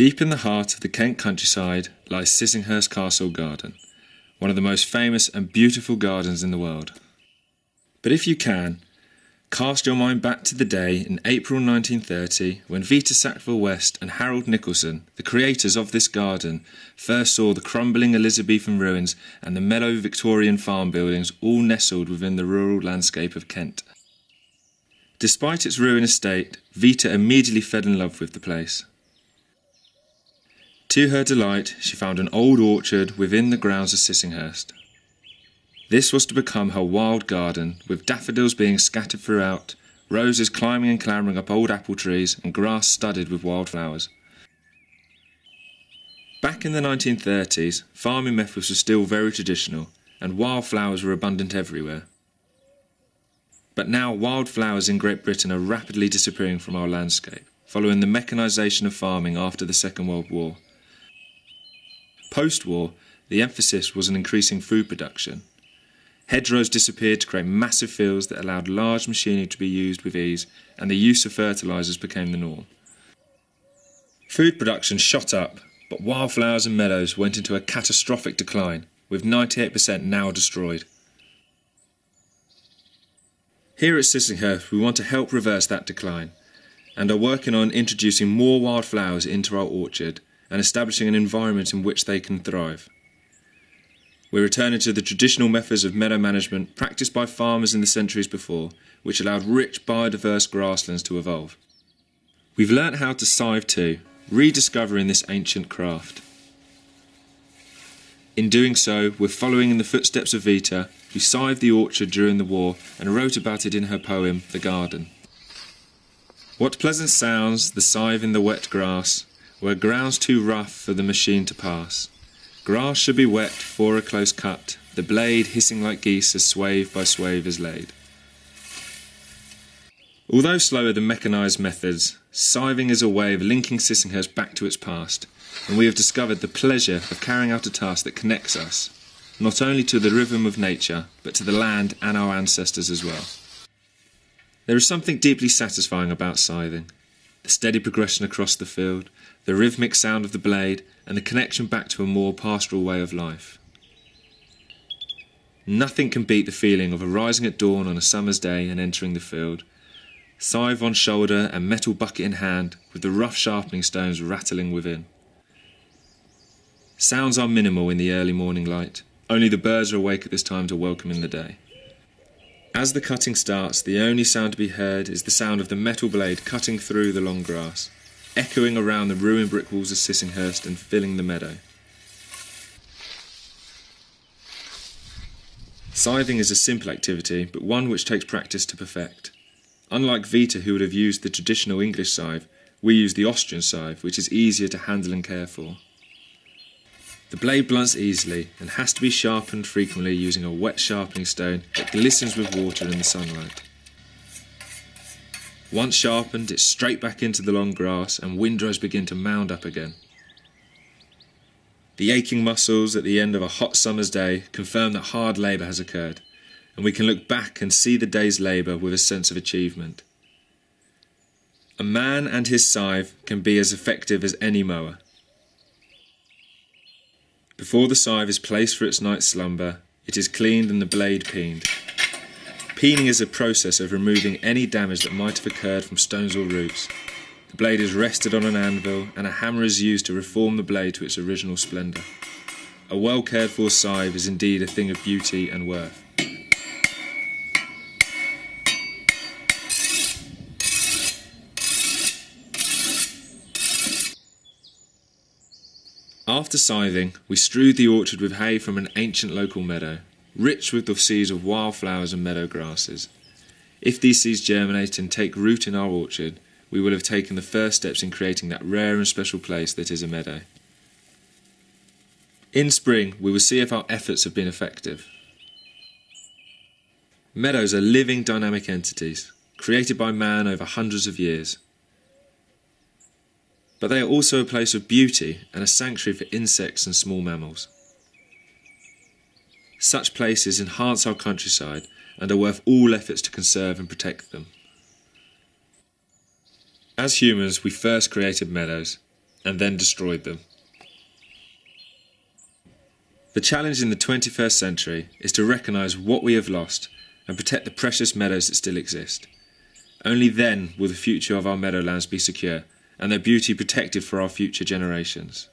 Deep in the heart of the Kent countryside lies Sissinghurst Castle Garden, one of the most famous and beautiful gardens in the world. But if you can, cast your mind back to the day in April 1930 when Vita, Sackville-West and Harold Nicholson, the creators of this garden, first saw the crumbling Elizabethan ruins and the mellow Victorian farm buildings all nestled within the rural landscape of Kent. Despite its ruinous state, Vita immediately fell in love with the place. To her delight, she found an old orchard within the grounds of Sissinghurst. This was to become her wild garden, with daffodils being scattered throughout, roses climbing and clambering up old apple trees, and grass studded with wildflowers. Back in the 1930s, farming methods were still very traditional, and wildflowers were abundant everywhere. But now wildflowers in Great Britain are rapidly disappearing from our landscape, following the mechanisation of farming after the Second World War. Post-war, the emphasis was on increasing food production. Hedgerows disappeared to create massive fields that allowed large machinery to be used with ease, and the use of fertilisers became the norm. Food production shot up, but wildflowers and meadows went into a catastrophic decline, with 98% now destroyed. Here at Sissinghurst, we want to help reverse that decline, and are working on introducing more wildflowers into our orchard, and establishing an environment in which they can thrive. We're returning to the traditional methods of meadow management practiced by farmers in the centuries before, which allowed rich biodiverse grasslands to evolve. We've learnt how to scythe too, rediscovering this ancient craft. In doing so, we're following in the footsteps of Vita, who scythed the orchard during the war and wrote about it in her poem, The Garden. What pleasant sounds the scythe in the wet grass, where ground's too rough for the machine to pass. Grass should be wet for a close cut, the blade hissing like geese as swathe by swathe is laid. Although slower than mechanised methods, scything is a way of linking Sissinghurst back to its past, and we have discovered the pleasure of carrying out a task that connects us, not only to the rhythm of nature, but to the land and our ancestors as well. There is something deeply satisfying about scything. The steady progression across the field, the rhythmic sound of the blade, and the connection back to a more pastoral way of life. Nothing can beat the feeling of arising at dawn on a summer's day and entering the field, scythe on shoulder and metal bucket in hand, with the rough sharpening stones rattling within. Sounds are minimal in the early morning light, only the birds are awake at this time to welcome in the day. As the cutting starts, the only sound to be heard is the sound of the metal blade cutting through the long grass, echoing around the ruined brick walls of Sissinghurst and filling the meadow. Scything is a simple activity, but one which takes practice to perfect. Unlike Vita, who would have used the traditional English scythe, we use the Austrian scythe, which is easier to handle and care for. The blade blunts easily and has to be sharpened frequently using a wet sharpening stone that glistens with water in the sunlight. Once sharpened, it's straight back into the long grass and windrows begin to mound up again. The aching muscles at the end of a hot summer's day confirm that hard labour has occurred, and we can look back and see the day's labour with a sense of achievement. A man and his scythe can be as effective as any mower. Before the scythe is placed for its night's slumber, it is cleaned and the blade peened. Peening is a process of removing any damage that might have occurred from stones or roots. The blade is rested on an anvil and a hammer is used to reform the blade to its original splendour. A well cared for scythe is indeed a thing of beauty and worth. After scything, we strewed the orchard with hay from an ancient local meadow, rich with the seeds of wildflowers and meadow grasses. If these seeds germinate and take root in our orchard, we will have taken the first steps in creating that rare and special place that is a meadow. In spring, we will see if our efforts have been effective. Meadows are living, dynamic entities, created by man over hundreds of years. But they are also a place of beauty and a sanctuary for insects and small mammals. Such places enhance our countryside and are worth all efforts to conserve and protect them. As humans, we first created meadows, and then destroyed them. The challenge in the 21st century is to recognise what we have lost and protect the precious meadows that still exist. Only then will the future of our meadowlands be secure and their beauty protected for our future generations.